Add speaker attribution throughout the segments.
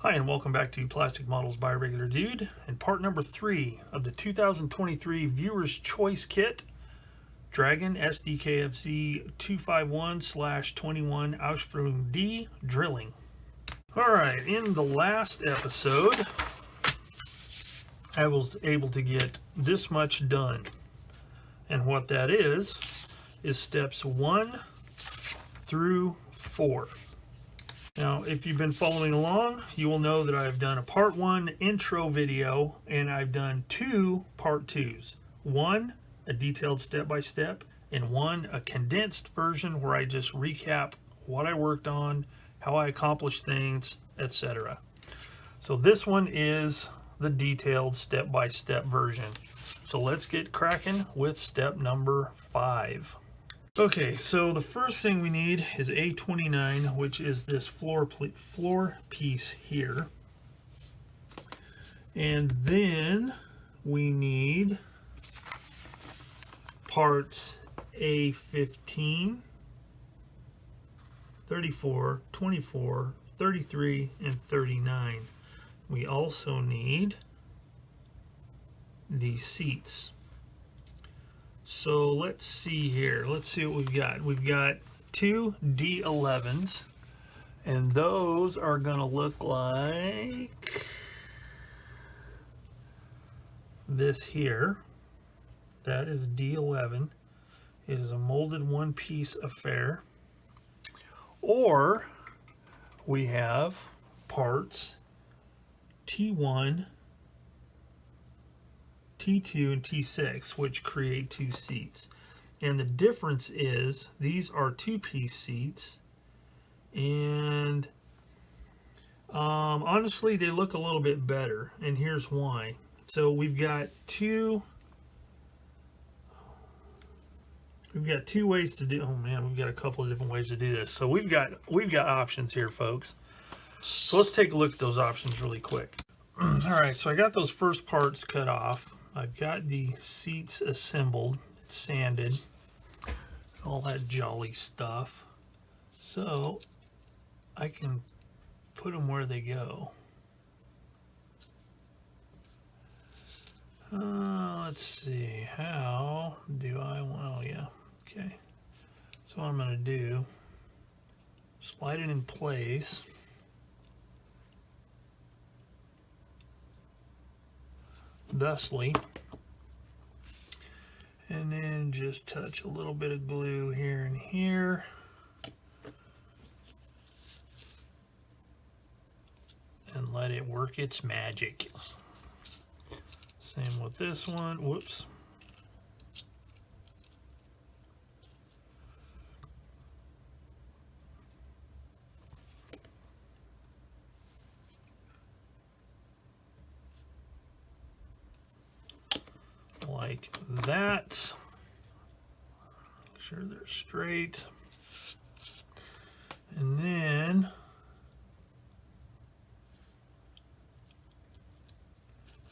Speaker 1: Hi, and welcome back to Plastic Models by Regular Dude and part number 3 of the 2023 Viewer's Choice Kit Dragon SdKfz 251/21 Ausführung D drilling. Alright, in the last episode I was able to get this much done, and what that is steps 1 through 4. Now, if you've been following along, you will know that I've done a part 1 intro video, and I've done 2 part 2s. One, a detailed step-by-step, and one, a condensed version where I just recap what I worked on, how I accomplished things, etc. So this one is the detailed step-by-step version. So let's get cracking with step number 5. Okay, so the first thing we need is A29, which is this floor piece here. And then we need parts A15, 34, 24, 33, and 39. We also need the seats. So let's see here. Let's see what we've got. We've got 2 D11s, and those are going to look like this here. That is D11. It is a molded one-piece affair. Or we have parts T1, T2 and T6, which create 2 seats. And the difference is these are 2-piece seats, and honestly they look a little bit better, and here's why. So we've got two ways to do, oh man, we've got a couple of different ways to do this. So we've got options here, folks. So let's take a look at those options really quick. All right, so I got those first parts cut off. I've got the seats assembled, it's sanded, all that jolly stuff. So I can put them where they go. Let's see, how do I want, oh yeah, okay. So what I'm gonna do, slide it in place. Thusly, and then just touch a little bit of glue here and here, and let it work its magic. Same with this one. Whoops. Like that. Make sure they're straight. And then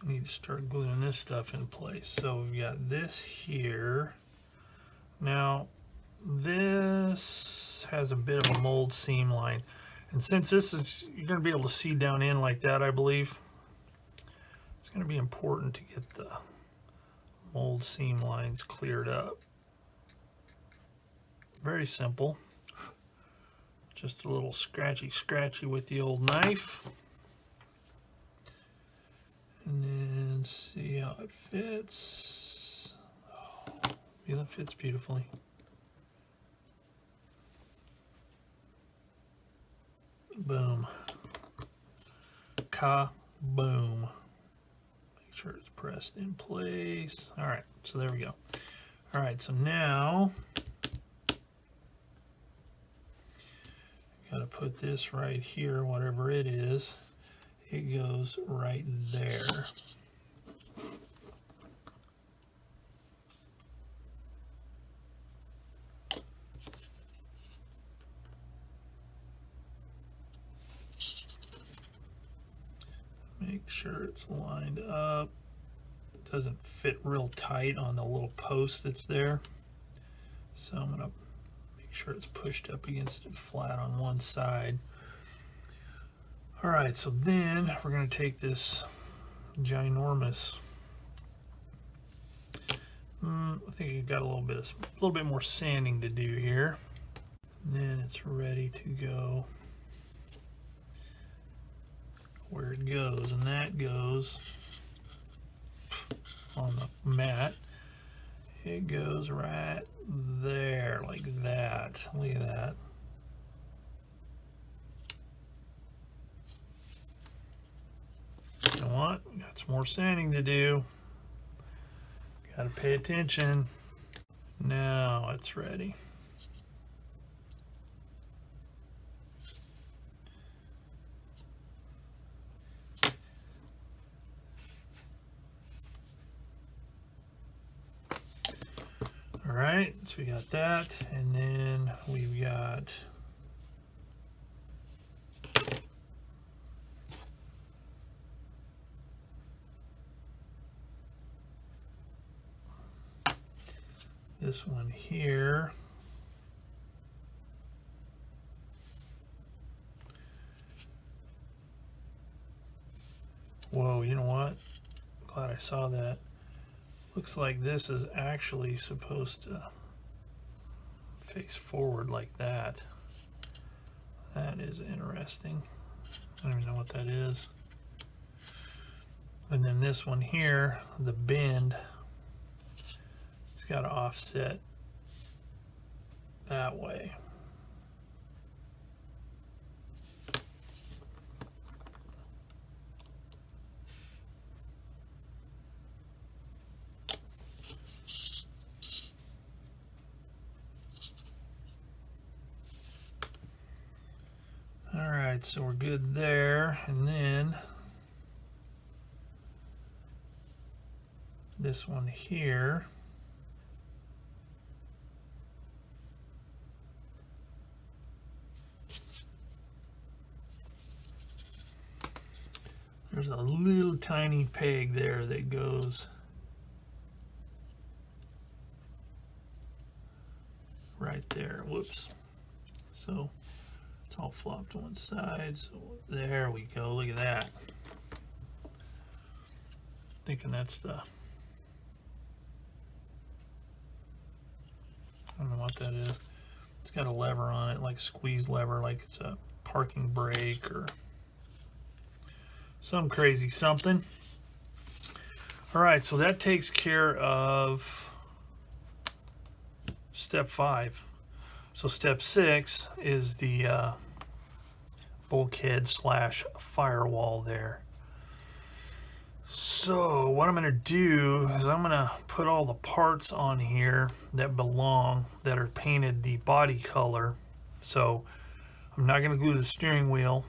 Speaker 1: we need to start gluing this stuff in place. So we've got this here. Now this has a bit of a mold seam line, and since this is, you're going to be able to see down in like that, I believe it's going to be important to get the mold seam lines cleared up. Very simple. Just a little scratchy with the old knife. And then see how it fits. Oh, it fits beautifully. Boom. Ka-boom. Sure it's pressed in place. All right, so there we go. All right, so now got to put this right here, whatever it is. It goes right there. Make sure it's lined up. It doesn't fit real tight on the little post that's there. So I'm gonna make sure it's pushed up against it flat on one side. All right, so then we're going to take this ginormous. I think you got a little bit more sanding to do here. And then it's ready to go where it goes, and that goes on the mat. It goes right there, like that. Look at that. You know what? Got some more sanding to do. Got to pay attention. Now it's ready. All right, so we got that, and then we've got this one here. Whoa, you know what? Glad I saw that. Looks like this is actually supposed to face forward like that. That is interesting. I don't even know what that is. And then this one here, the bend, it's got to offset that way. All right, so we're good there. And then this one here, there's a little tiny peg there that goes right there. Whoops. So it's all flopped to one side. So there we go. Look at that. Thinking that's the, I don't know what that is. It's got a lever on it, like squeeze lever, like it's a parking brake or some crazy something. All right, so that takes care of step 5. So step 6 is the bulkhead / firewall there. So what I'm going to do is I'm going to put all the parts on here that belong, that are painted the body color. So I'm not going to glue the steering wheel.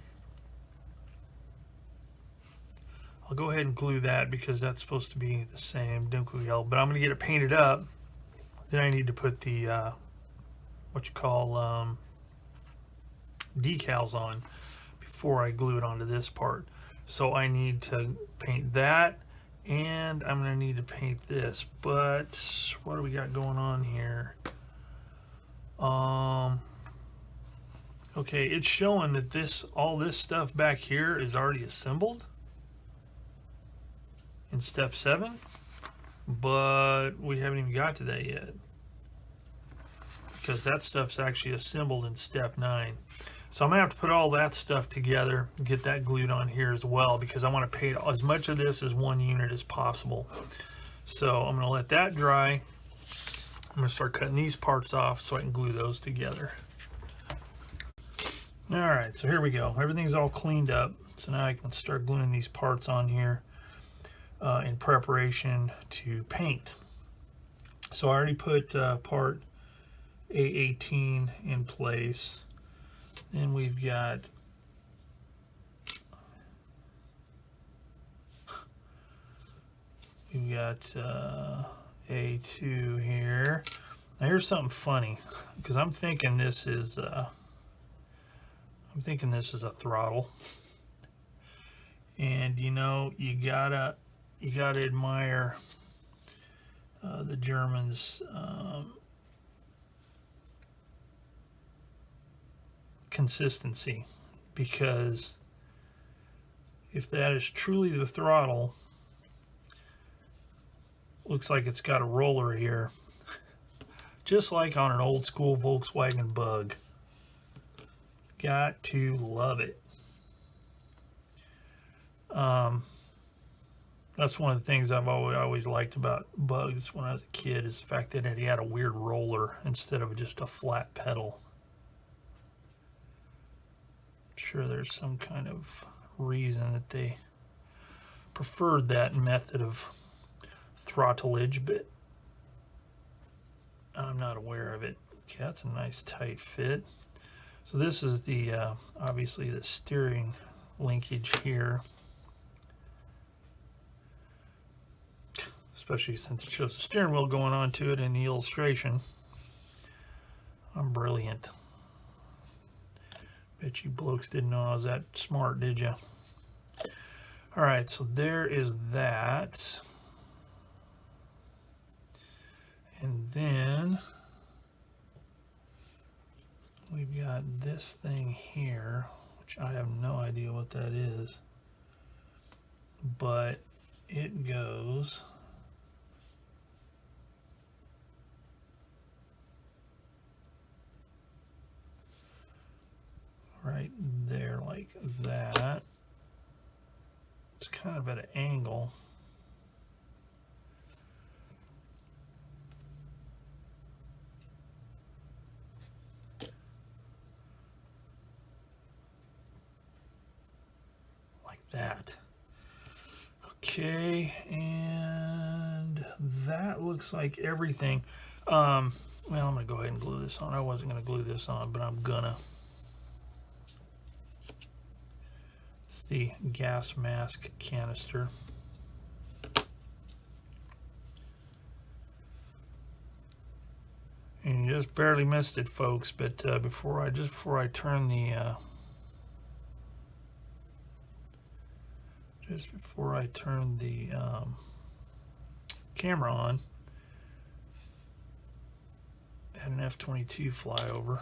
Speaker 1: I'll go ahead and glue that because that's supposed to be the same, don't glue yellow, but I'm going to get it painted up. Then I need to put the what you call decals on before I glue it onto this part. So I need to paint that, and I'm going to need to paint this. But what do we got going on here? Okay, it's showing that all this stuff back here is already assembled in step 7, but we haven't even got to that yet, because that stuff's actually assembled in step 9. So I'm gonna have to put all that stuff together and get that glued on here as well, because I want to paint as much of this as one unit as possible. So I'm gonna let that dry. I'm gonna start cutting these parts off so I can glue those together. All right, so here we go. Everything's all cleaned up. So now I can start gluing these parts on here in preparation to paint. So I already put part A18 in place. Then we've got A2 here. Now here's something funny, because I'm thinking this is a throttle, and you know, you gotta admire the Germans' consistency, because if that is truly the throttle. Looks like it's got a roller here, just like on an old school Volkswagen Bug. Got to love it. That's one of the things I've always liked about Bugs when I was a kid, is the fact that he had a weird roller instead of just a flat pedal. I'm sure there's some kind of reason that they preferred that method of throttlage, but I'm not aware of it. Okay, that's a nice tight fit. So this is the obviously the steering linkage here, especially since it shows the steering wheel going onto it in the illustration. I'm brilliant. Bet you blokes didn't know I was that smart, did you? All right, so there is that. And then we've got this thing here, which I have no idea what that is, but it goes right there like that. It's kind of at an angle. That. Okay, and that looks like everything. Well, I'm gonna go ahead and glue this on. I wasn't gonna glue this on, but I'm gonna. It's the gas mask canister. And you just barely missed it, folks, but before I turn the camera on, I had an F-22 fly over,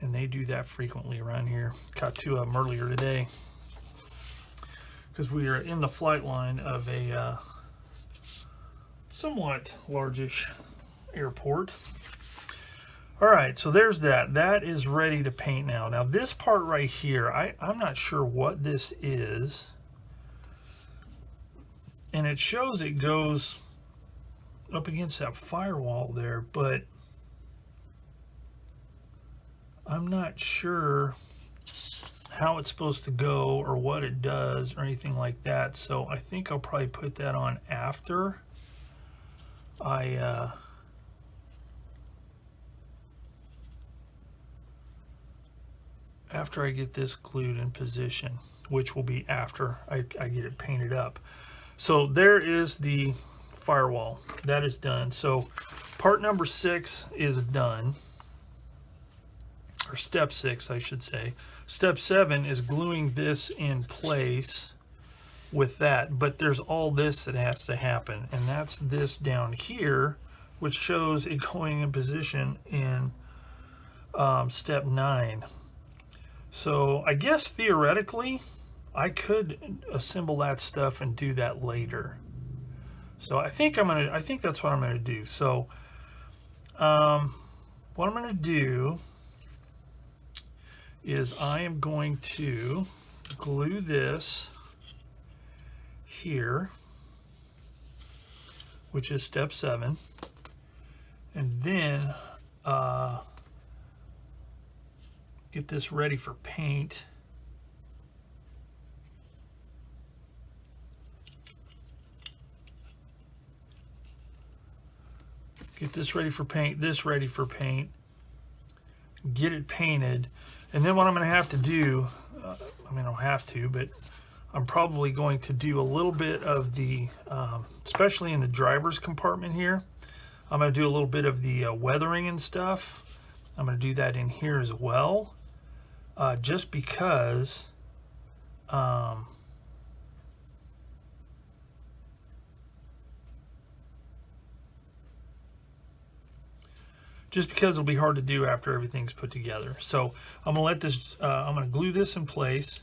Speaker 1: and they do that frequently around here. Caught two of them earlier today because we are in the flight line of a somewhat largish airport. All right, so there's that. That is ready to paint now. Now this part right here, I'm not sure what this is. And it shows it goes up against that firewall there, but I'm not sure how it's supposed to go or what it does or anything like that. So I think I'll probably put that on after I get this glued in position, which will be after I get it painted up. So there is the firewall. That is done. So part number 6 is done, or step 6 I should say. Step 7 is gluing this in place with that, but there's all this that has to happen, and that's this down here, which shows it going in position in step 9. So I guess theoretically I could assemble that stuff and do that later. So I think that's what I'm gonna do. So what I'm gonna do is I am going to glue this here, which is step 7, and then get this ready for paint. Get this ready for paint, this ready for paint, get it painted, and then what I'm going to have to do, I mean I don't have to, but I'm probably going to do a little bit of the, especially in the driver's compartment here, I'm going to do a little bit of the weathering and stuff. I'm going to do that in here as well, just because just because it'll be hard to do after everything's put together. So I'm gonna let this, I'm gonna glue this in place,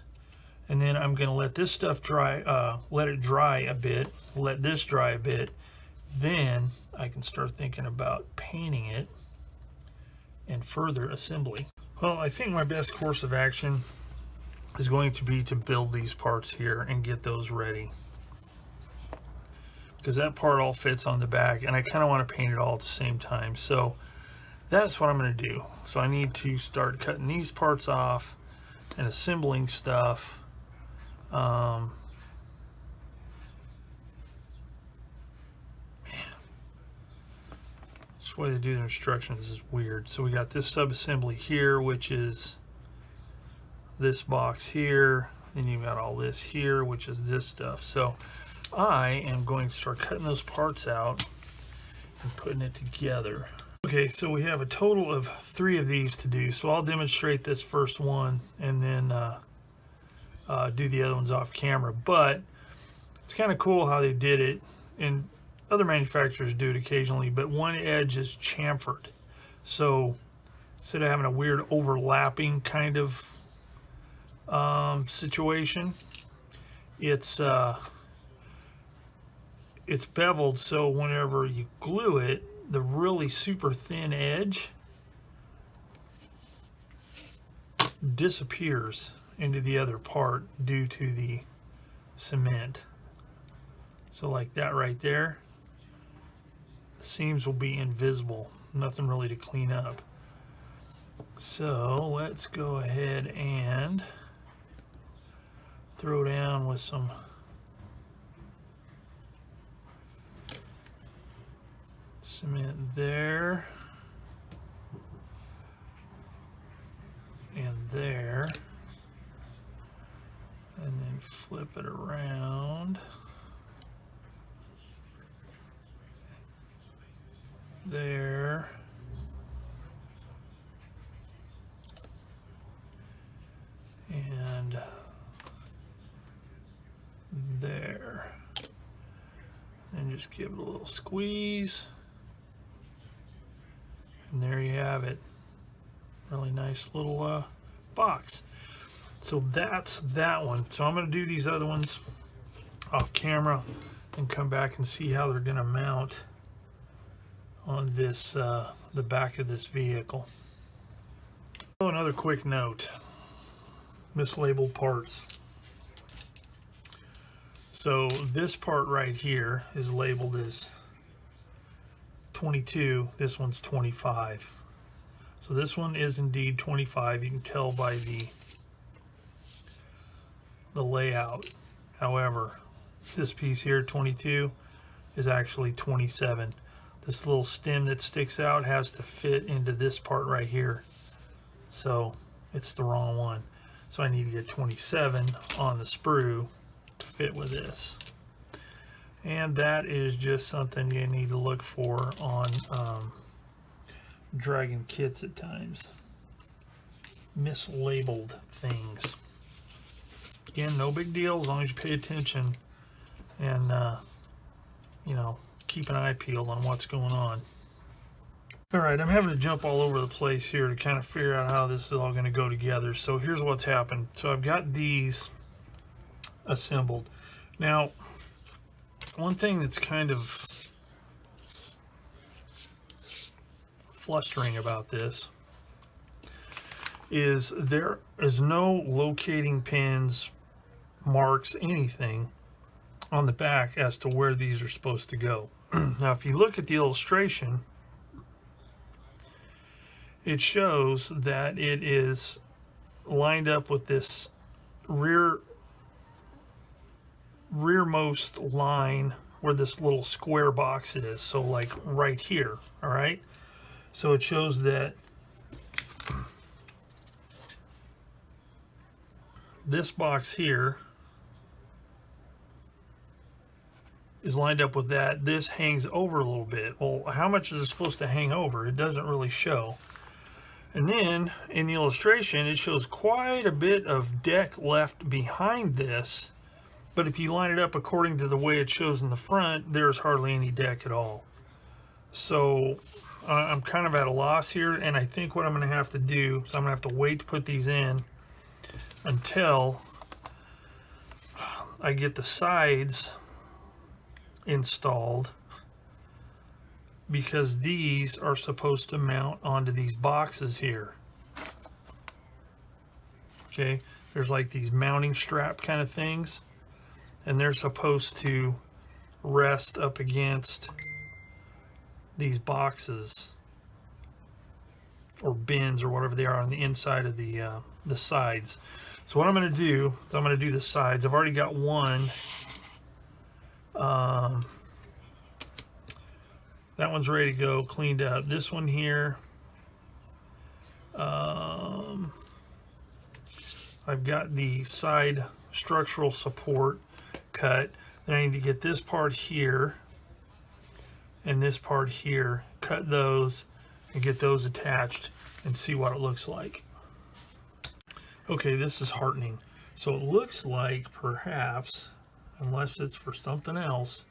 Speaker 1: and then I'm gonna let this stuff dry, let it dry a bit, let this dry a bit, then I can start thinking about painting it and further assembly. Well, I think my best course of action is going to be to build these parts here and get those ready, because that part all fits on the back and I kind of want to paint it all at the same time. So that's what I'm going to do. So I need to start cutting these parts off and assembling stuff. This way they do the instructions is weird. So we got this sub-assembly here, which is this box here. Then you've got all this here, which is this stuff. So I am going to start cutting those parts out and putting it together. Okay, so we have a total of 3 of these to do. So I'll demonstrate this first one and then do the other ones off camera. But it's kind of cool how they did it, and other manufacturers do it occasionally, but one edge is chamfered. So instead of having a weird overlapping kind of situation, it's beveled, so whenever you glue it, the really super thin edge disappears into the other part due to the cement. So like that right there, the seams will be invisible, nothing really to clean up. So let's go ahead and throw down with some cement there and there, and then flip it around there, and there, and just give it a little squeeze, and there you have it. Really nice little box. So that's that one. So I'm going to do these other ones off camera and come back and see how they're going to mount on this the back of this vehicle. So another quick note, mislabeled parts. So this part right here is labeled as 22, this one's 25. So this one is indeed 25. You can tell by the layout. However, this piece here, 22, is actually 27. This little stem that sticks out has to fit into this part right here. So it's the wrong one. So I need to get 27 on the sprue to fit with this. And that is just something you need to look for on Dragon kits at times. Mislabeled things. Again, no big deal as long as you pay attention and you know, keep an eye peeled on what's going on. Alright, I'm having to jump all over the place here to kind of figure out how this is all going to go together. So here's what's happened. So I've got these assembled. Now, one thing that's kind of flustering about this is there is no locating pins, marks, anything on the back as to where these are supposed to go. Now, if you look at the illustration, it shows that it is lined up with this rearmost line where this little square box is. So like right here, all right? So it shows that this box here is lined up with that. This hangs over a little bit. Well, how much is it supposed to hang over? It doesn't really show. And then in the illustration, it shows quite a bit of deck left behind this, but if you line it up according to the way it shows in the front, there's hardly any deck at all. So I'm kind of at a loss here, and I think what I'm going to have to do is I'm going to have to wait to put these in until I get the sides installed, because these are supposed to mount onto these boxes here. Okay, there's like these mounting strap kind of things, and they're supposed to rest up against these boxes or bins or whatever they are on the inside of the sides. So what I'm going to do is I'm going to do the sides. I've already got one. That one's ready to go, cleaned up. This one here, I've got the side structural support cut. Then I need to get this part here and this part here, cut those and get those attached and see what it looks like. Okay, this is heartening. So it looks like perhaps, unless it's for something else.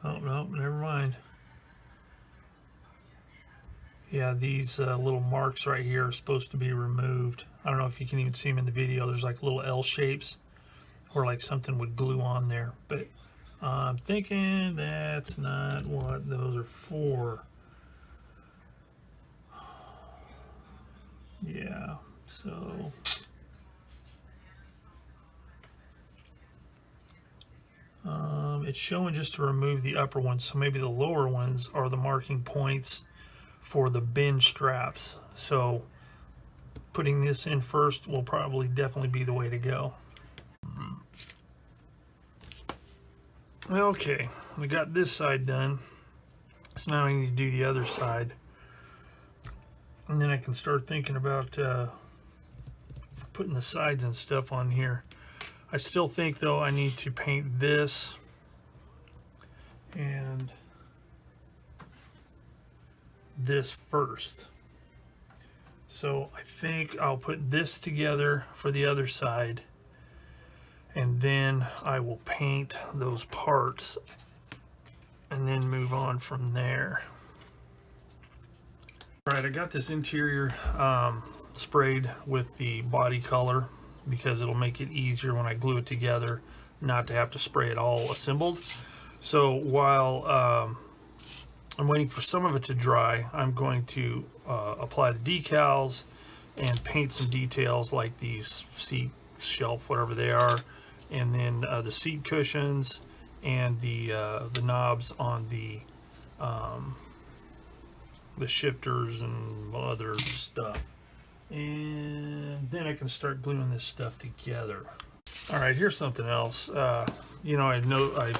Speaker 1: Oh, no, never mind. Yeah, these little marks right here are supposed to be removed. I don't know if you can even see them in the video. There's like little L shapes or like something would glue on there. But I'm thinking that's not what those are for. Yeah, so it's showing just to remove the upper ones, so maybe the lower ones are the marking points for the bin straps. So putting this in first will probably definitely be the way to go. Okay, we got this side done, so now I need to do the other side, and then I can start thinking about putting the sides and stuff on here. I still think though I need to paint this and this first. So I think I'll put this together for the other side, and then I will paint those parts and then move on from there. All right, I got this interior sprayed with the body color because it'll make it easier when I glue it together not to have to spray it all assembled. So while I'm waiting for some of it to dry, I'm going to apply the decals and paint some details like these seat shelf, whatever they are, and then the seat cushions and the knobs on the shifters and other stuff. And then I can start gluing this stuff together. All right, here's something else. You know, I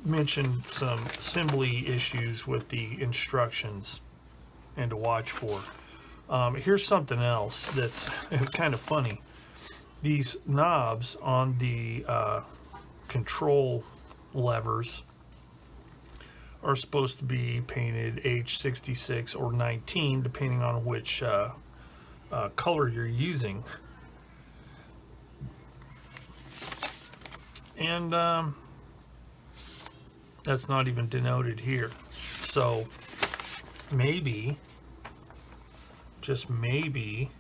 Speaker 1: mentioned some assembly issues with the instructions and to watch for. Here's something else that's kind of funny. These knobs on the control levers are supposed to be painted H66 or 19, depending on which color you're using. And that's not even denoted here. So maybe, just maybe,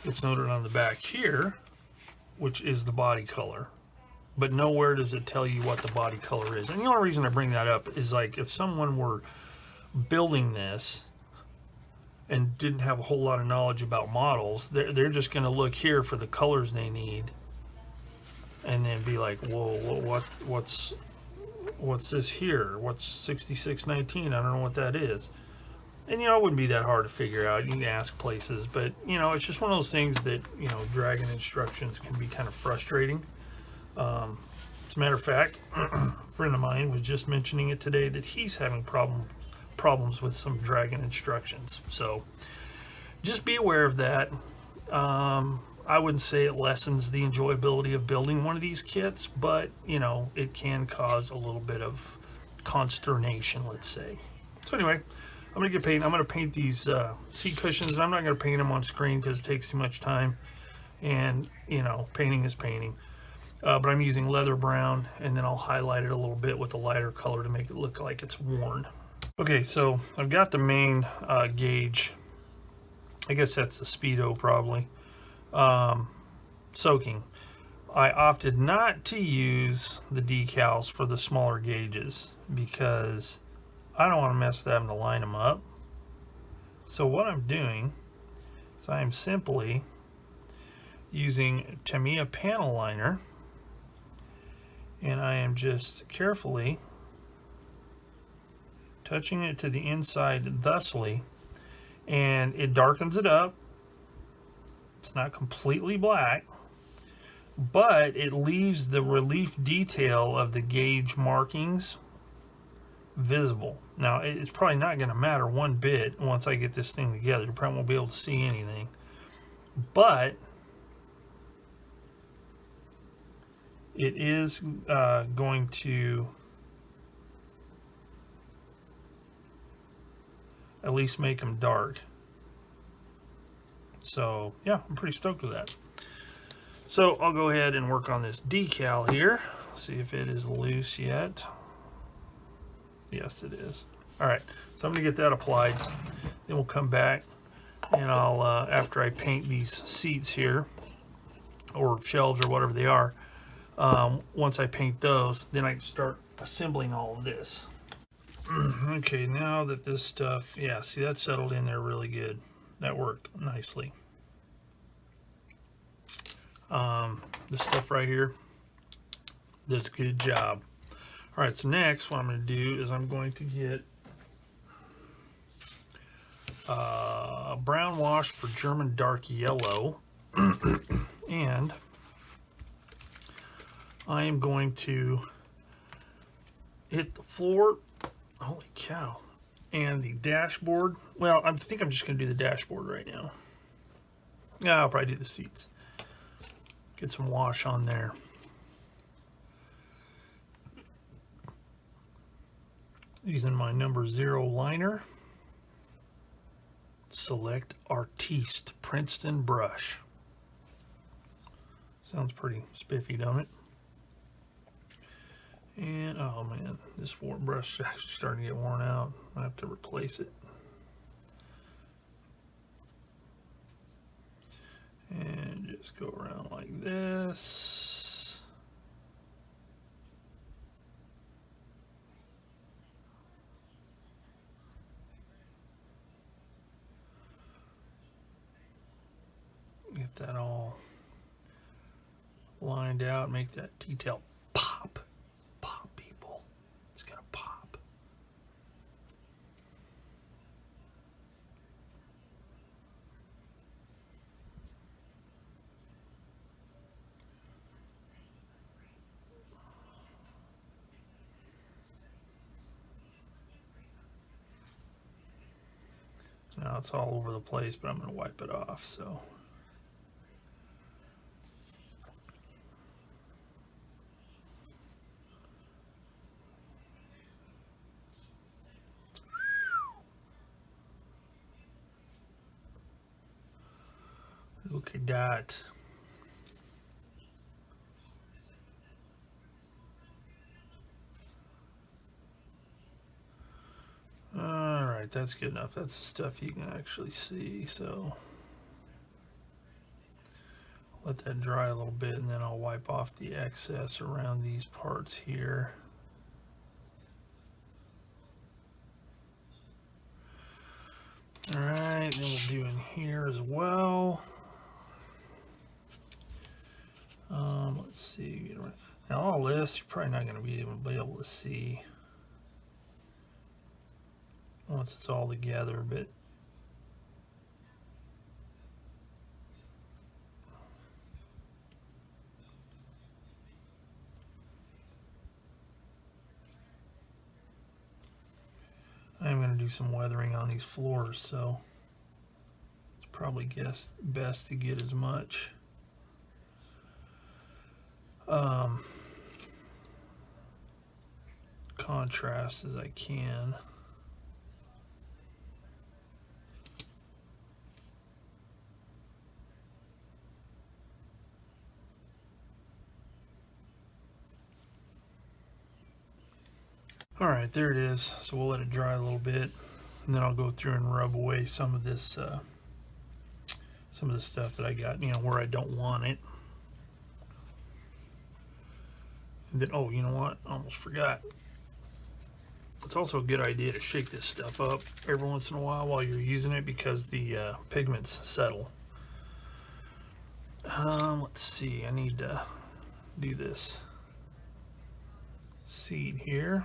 Speaker 1: it's noted on the back here, which is the body color, but nowhere does it tell you what the body color is. And the only reason I bring that up is, like, if someone were building this and didn't have a whole lot of knowledge about models, they're just going to look here for the colors they need and then be like, whoa, what's this here? What's 6619? I don't know what that is. And, you know, it wouldn't be that hard to figure out. You can ask places, but, you know, it's just one of those things that, you know, dragging instructions can be kind of frustrating. As a matter of fact, a friend of mine was just mentioning it today that he's having problems with some dragging instructions. So just be aware of that. I wouldn't say it lessens the enjoyability of building one of these kits, but, you know, it can cause a little bit of consternation, let's say. So anyway, I'm going to paint these seat cushions. I'm not going to paint them on screen because it takes too much time, and, you know, painting is painting. but I'm using leather brown, and then I'll highlight it a little bit with a lighter color to make it look like it's worn. Okay, so I've got the main gauge. I guess that's the speedo probably. Soaking. I opted not to use the decals for the smaller gauges because I don't want to mess with having to line them up. So what I'm doing is I am simply using Tamiya panel liner, and I am just carefully touching it to the inside thusly, and it darkens it up. It's not completely black, but it leaves the relief detail of the gauge markings visible. Now, it's probably not going to matter one bit once I get this thing together. You probably won't be able to see anything, but it is going to at least make them dark. So yeah, I'm pretty stoked with that. So I'll go ahead and work on this decal here. See if it is loose yet. Yes, it is. All right, so I'm gonna get that applied. Then we'll come back and I'll, after I paint these seats here, or shelves or whatever they are, once I paint those, then I can start assembling all of this. Okay, now that this stuff, yeah, see, that settled in there really good. That worked nicely. This stuff right here does a good job. All right, so next what I'm going to do is I'm going to get a brown wash for German dark yellow, and I am going to hit the floor. Holy cow. And the dashboard. Well, I think I'm just going to do the dashboard right now. Yeah, I'll probably do the seats. Get some wash on there. Using my number 0 liner. Select Artiste Princeton brush. Sounds pretty spiffy, don't it? And oh man, this brush is actually starting to get worn out. I have to replace it. And just go around like this. Get that all lined out, make that detail pop. Pop, people. It's gonna pop. Now it's all over the place, but I'm going to wipe it off. So look at that. All right, that's good enough. That's the stuff you can actually see. So let that dry a little bit, and then I'll wipe off the excess around these parts here. All right, then we'll do in here as well. Let's see. Now all this, you're probably not going to be able to see once it's all together, but I'm going to do some weathering on these floors, so it's probably best to get as much contrast as I can. All right, there it is. So we'll let it dry a little bit, and then I'll go through and rub away some of this, some of the stuff that I got, you know, where I don't want it. And then, oh, you know what? I almost forgot. It's also a good idea to shake this stuff up every once in a while you're using it, because the pigments settle. Let's see. I need to do this seed here.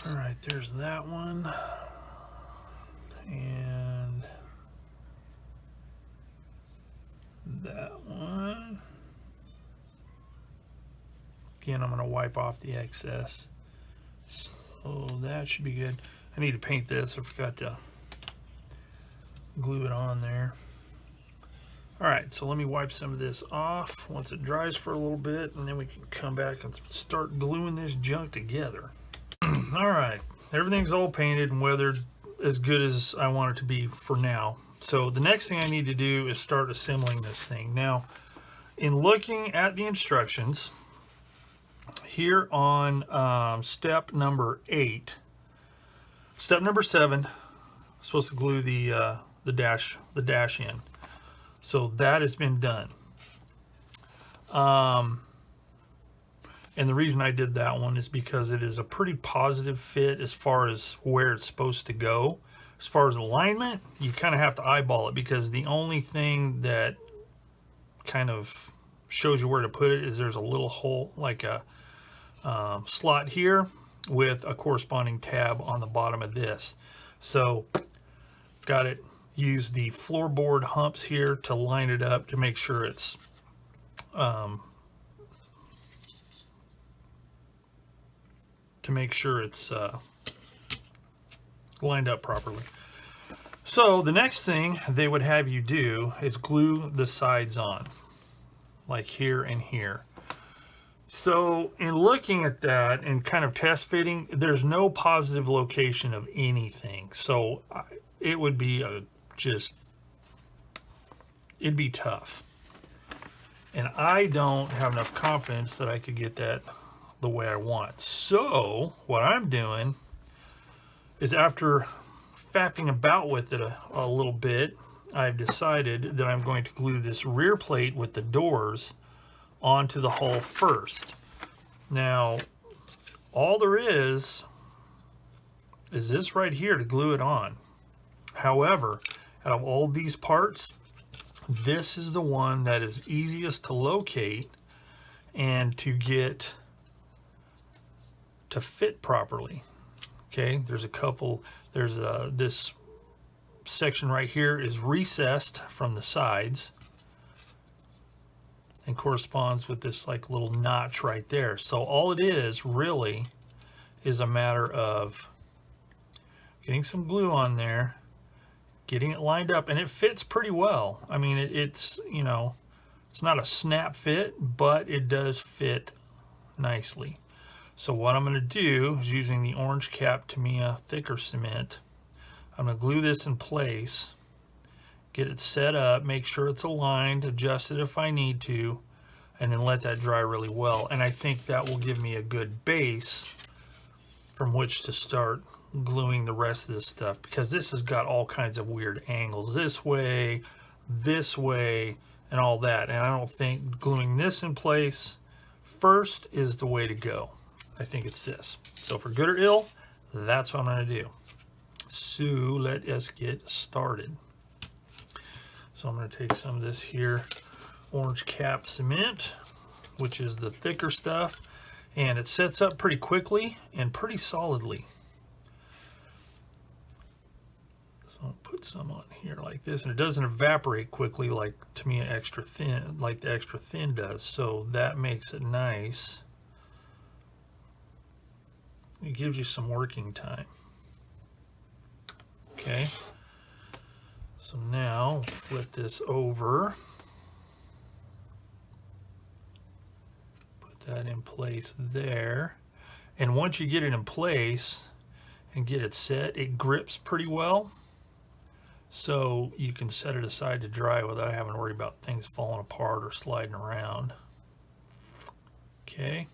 Speaker 1: All right, there's that one. And that one. Again, I'm going to wipe off the excess. So that should be good. I need to paint this. I forgot to glue it on there. All right, so let me wipe some of this off once it dries for a little bit, and then we can come back and start gluing this junk together. All right, everything's all painted and weathered as good as I want it to be for now. So the next thing I need to do is start assembling this thing. Now, in looking at the instructions here on step number 8, step number 7, supposed to glue the dash in. So that has been done. And the reason I did that one is because it is a pretty positive fit as far as where it's supposed to go. As far as alignment, you kind of have to eyeball it, because the only thing that kind of shows you where to put it is there's a little hole, like a slot here with a corresponding tab on the bottom of this. So got it. Use the floorboard humps here to line it up to make sure it's lined up properly. So the next thing they would have you do is glue the sides on, like here and here. So in looking at that and kind of test fitting, there's no positive location of anything. So it would be it'd be tough. And I don't have enough confidence that I could get that the way I want. So what I'm doing is, after faffing about with it a little bit, I've decided that I'm going to glue this rear plate with the doors onto the hull first. Now, all there is this right here to glue it on. However, out of all these parts, this is the one that is easiest to locate and to get to fit properly. Okay, there's a couple, there's this section right here is recessed from the sides and corresponds with this like little notch right there. So all it is really is a matter of getting some glue on there, getting it lined up, and it fits pretty well. I mean, it's, you know, it's not a snap fit, but it does fit nicely. So what I'm going to do is, using the orange cap Tamiya thicker cement, I'm going to glue this in place, get it set up, make sure it's aligned, adjust it if I need to, and then let that dry really well. And I think that will give me a good base from which to start gluing the rest of this stuff, because this has got all kinds of weird angles, this way, and all that. And I don't think gluing this in place first is the way to go. I think it's this. So for good or ill, that's what I'm going to do. So let us get started. So I'm going to take some of this here orange cap cement, which is the thicker stuff, and it sets up pretty quickly and pretty solidly. So I'll put some on here like this, and it doesn't evaporate quickly like Tamiya extra thin, like the extra thin does. So that makes it nice. It gives you some working time. Okay, so now flip this over. that in place there. And once you get it in place and get it set, it grips pretty well. So you can set it aside to dry without having to worry about things falling apart or sliding around. Okay.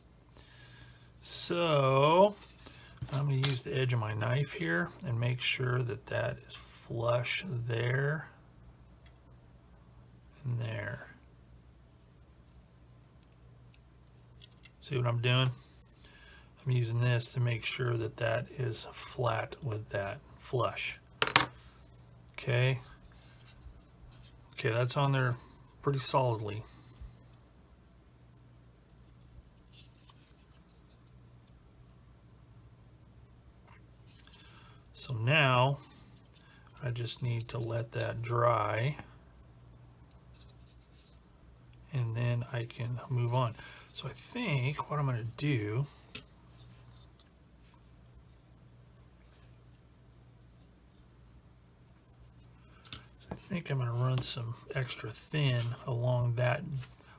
Speaker 1: So I'm going to use the edge of my knife here and make sure that that is flush there and there. See what I'm doing? I'm using this to make sure that that is flat with that, flush. Okay. Okay, that's on there pretty solidly. So now I just need to let that dry, and then I can move on. So I think what I'm going to do, I think I'm going to run some extra thin along that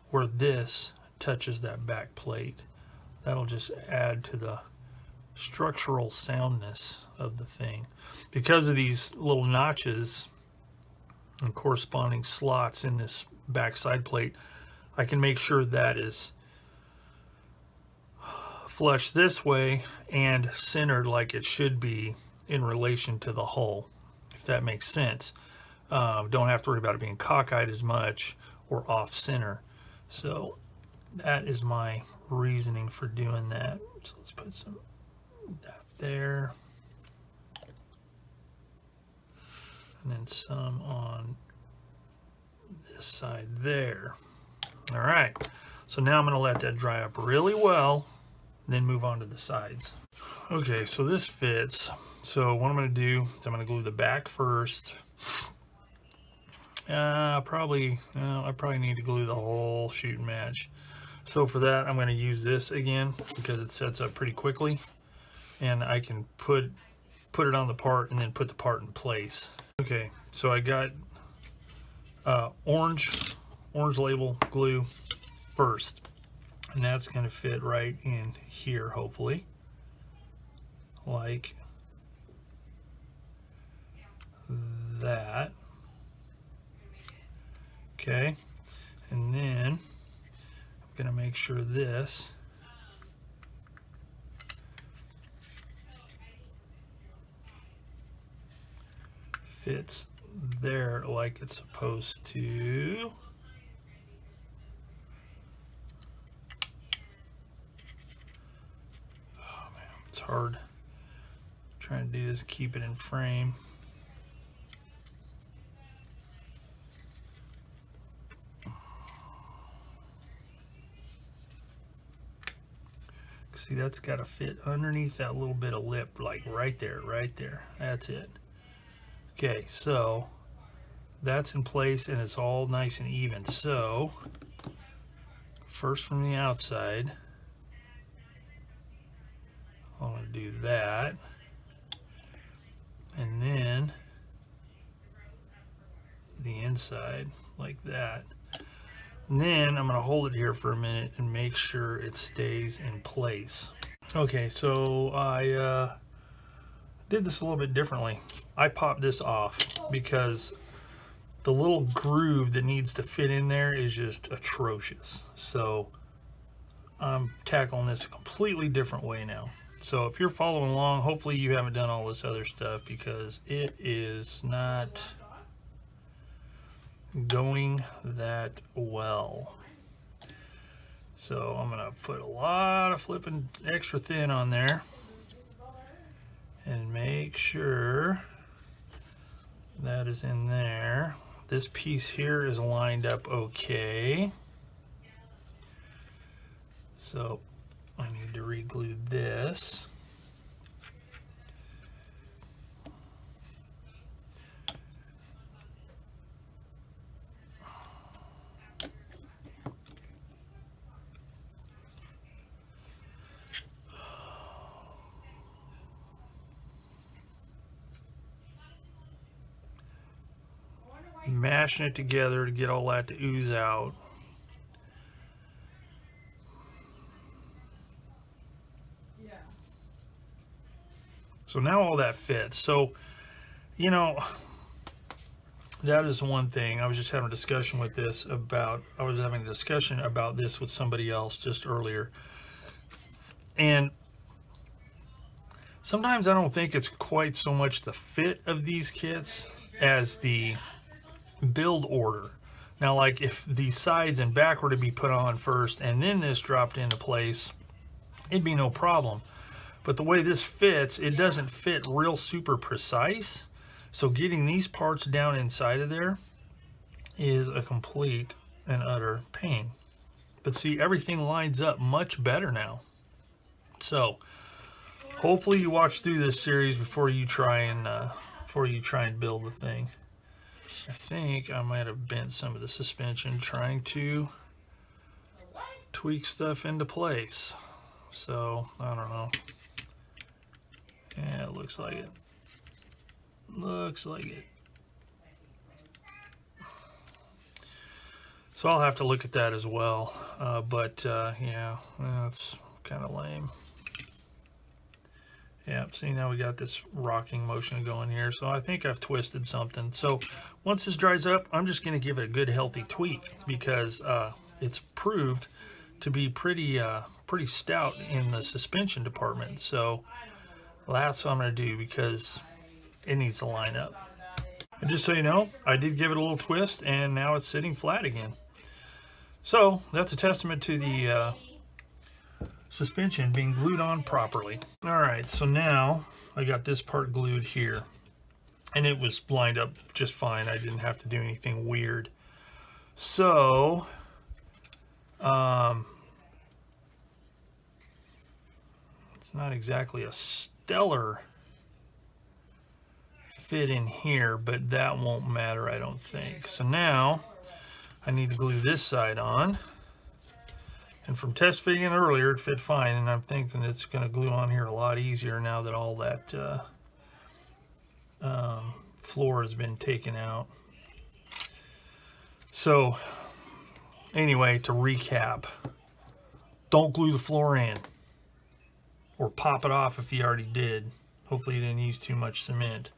Speaker 1: where this touches that back plate. That'll just add to the structural soundness of the thing. Because of these little notches and corresponding slots in this back side plate, I can make sure that is flush this way and centered like it should be in relation to the hull, if that makes sense. Don't have to worry about it being cockeyed as much or off center. So that is my reasoning for doing that. So let's put some that there, and then some on this side there. All right, so now I'm going to let that dry up really well, then move on to the sides. Okay, so this fits. So what I'm going to do is I'm going to glue the back first. I probably need to glue the whole shooting match. So for that, I'm going to use this again because it sets up pretty quickly, and I can put it on the part and then put the part in place. Okay, so I got orange label glue first, and that's going to fit right in here, hopefully, like that. Okay, and then I'm going to make sure this fits there like it's supposed to. Oh man, it's hard trying to do this, keep it in frame. See, that's got to fit underneath that little bit of lip, like right there, right there. That's it. Okay, so that's in place and it's all nice and even. So first from the outside, I'm going to do that, and then the inside like that. And then I'm going to hold it here for a minute and make sure it stays in place. Okay, so I did this a little bit differently. I popped this off because the little groove that needs to fit in there is just atrocious. So I'm tackling this a completely different way now. So if you're following along, hopefully you haven't done all this other stuff because it is not going that well. So I'm gonna put a lot of flipping extra thin on there and make sure that is in there. This piece here is lined up okay. So I need to re-glue this. Mashing it together to get all that to ooze out. So now all that fits. So, you know, that is one thing. I was just having a discussion with this about, I was having a discussion about this with somebody else just earlier. And sometimes I don't think it's quite so much the fit of these kits as the build order. Now, like if the sides and back were to be put on first and then this dropped into place, it'd be no problem. But the way this fits, it doesn't fit real super precise. So getting these parts down inside of there is a complete and utter pain. But see, everything lines up much better now. So hopefully you watch through this series before you try and build the thing. I think I might have bent some of the suspension trying to tweak stuff into place. So I don't know. Yeah, it looks like it. Looks like it. So I'll have to look at that as well. Yeah, that's kind of lame. Yeah, see, now we got this rocking motion going here. So I think I've twisted something. So once this dries up, I'm just going to give it a good healthy tweak because it's proved to be pretty stout in the suspension department. So that's what I'm going to do because it needs to line up. And just so you know, I did give it a little twist and now it's sitting flat again. So that's a testament to the suspension being glued on properly. All right, so now I got this part glued here and it was lined up just fine. I didn't have to do anything weird. So it's not exactly a stellar fit in here, but that won't matter, I don't think. So now I need to glue this side on. And from test fitting earlier, it fit fine, and I'm thinking it's going to glue on here a lot easier now that all that floor has been taken out. So anyway, to recap, don't glue the floor in or pop it off if you already did. Hopefully you didn't use too much cement.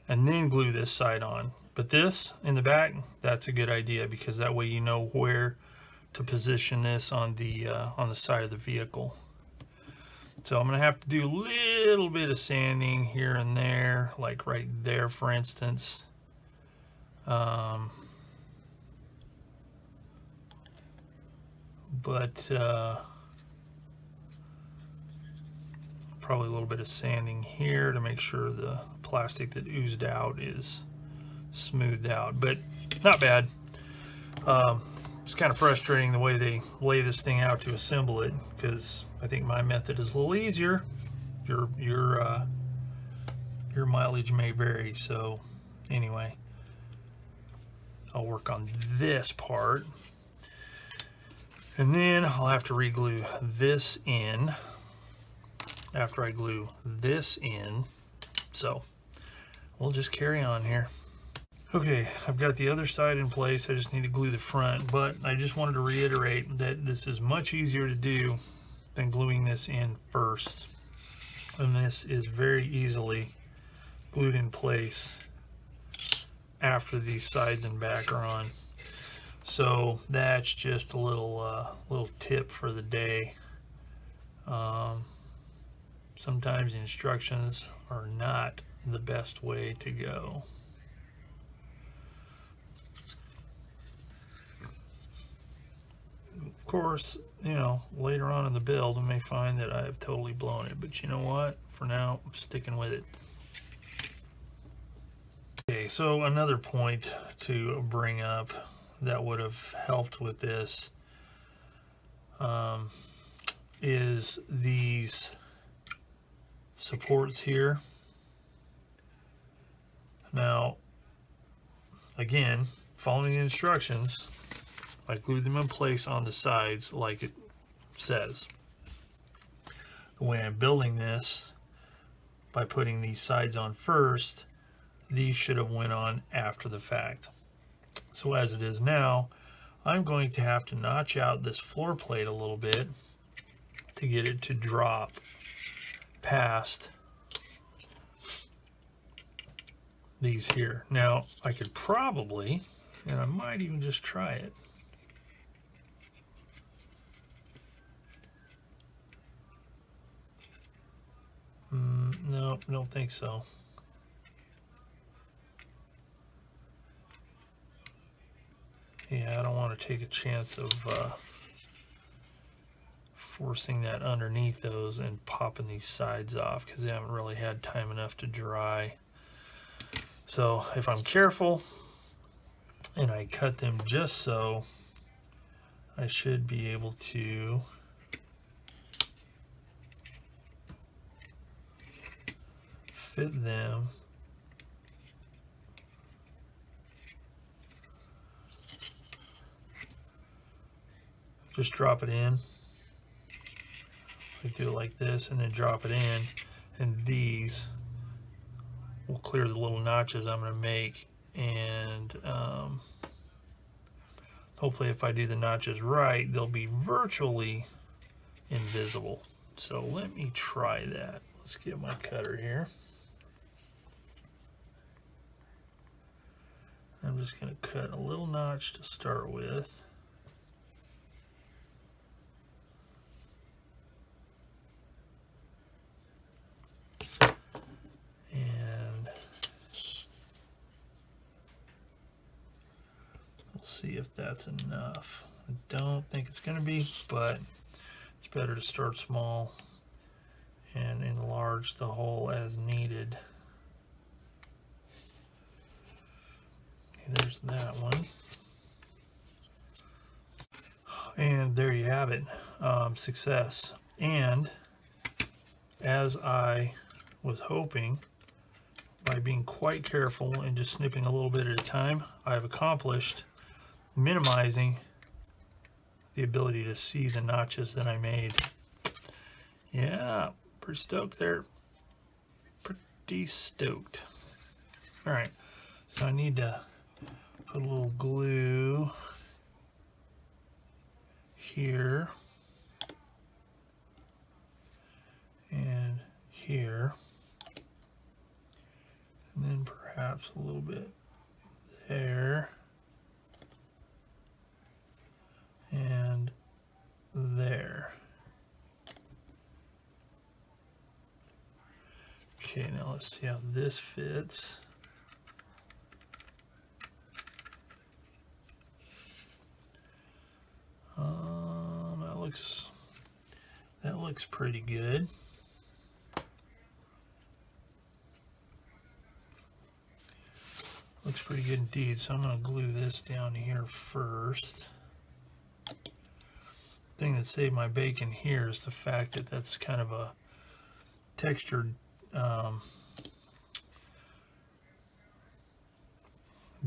Speaker 1: And then glue this side on. But this in the back, that's a good idea because that way you know where to position this on the side of the vehicle. So I'm gonna have to do a little bit of sanding here and there, like right there, for instance. But probably a little bit of sanding here to make sure the plastic that oozed out is smoothed out, but not bad. It's kind of frustrating the way they lay this thing out to assemble it because I think my method is a little easier. Your mileage may vary. So anyway, I'll work on this part and then I'll have to re-glue this in after I glue this in. So we'll just carry on here. Okay, I've got the other side in place. I just need to glue the front, but I just wanted to reiterate that this is much easier to do than gluing this in first. And this is very easily glued in place after these sides and back are on. So that's just a little tip for the day. Sometimes the instructions are not the best way to go. Of course, you know, later on in the build, I may find that I have totally blown it, but you know what? For now, I'm sticking with it. Okay, so another point to bring up that would have helped with this is these supports here. Now, again, following the instructions, I glued them in place on the sides like it says. The way I'm building this, by putting these sides on first, these should have went on after the fact. So as it is now, I'm going to have to notch out this floor plate a little bit to get it to drop past these here. Now, I could probably, and I might even just try it. No, don't think so. Yeah, I don't want to take a chance of forcing that underneath those and popping these sides off because they haven't really had time enough to dry. So if I'm careful and I cut them just so, I should be able to fit them just drop it in. I do it like this and then drop it in, and these will clear the little notches I'm going to make, and hopefully if I do the notches right, they'll be virtually invisible. So let me try that. Let's get my cutter here. I'm just going to cut a little notch to start with. And we'll see if that's enough. I don't think it's going to be, but it's better to start small and enlarge the hole as needed. There's that one. And there you have it. Success. And as I was hoping, by being quite careful and just snipping a little bit at a time, I've accomplished minimizing the ability to see the notches that I made. Yeah, pretty stoked there. Pretty stoked. All right, so I need to put a little glue here and here, and then perhaps a little bit there and there. Okay, now let's see how this fits. That looks pretty good. Looks pretty good indeed. So I'm going to glue this down here first. The thing that saved my bacon here is the fact that that's kind of a textured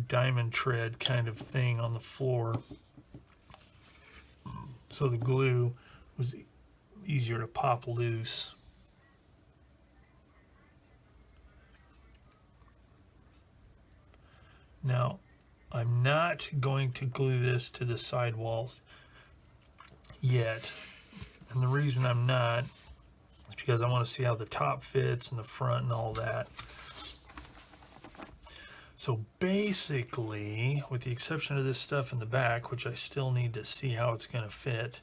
Speaker 1: diamond tread kind of thing on the floor. So the glue was easier to pop loose. Now, I'm not going to glue this to the side walls yet. And the reason I'm not is because I want to see how the top fits and the front and all that. So basically, with the exception of this stuff in the back, which I still need to see how it's going to fit,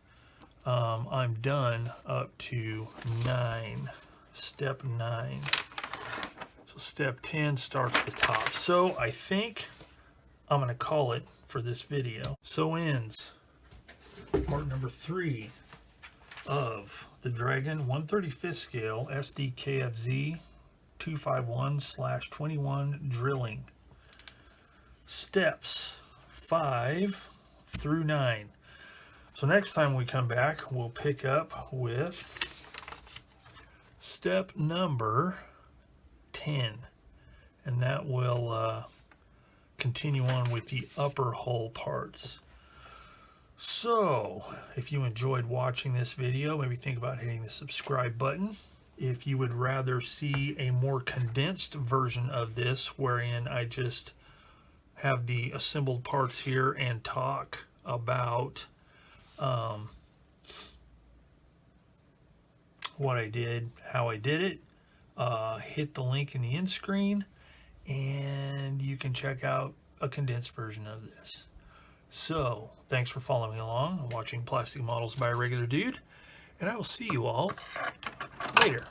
Speaker 1: I'm done up to 9. Step 9. So step 10 starts the top. So I think I'm going to call it for this video. So ends part number 3 of the Dragon 1/35 scale SdKfz 251/21 drilling. Steps 5 through 9. So next time we come back, we'll pick up with step number 10, and that will continue on with the upper hull parts. So if you enjoyed watching this video, maybe think about hitting the subscribe button. If you would rather see a more condensed version of this, wherein I just have the assembled parts here and talk about what I did, how I did it, hit the link in the end screen, and you can check out a condensed version of this. So, thanks for following along and watching Plastic Models by a Regular Dude, and I will see you all later.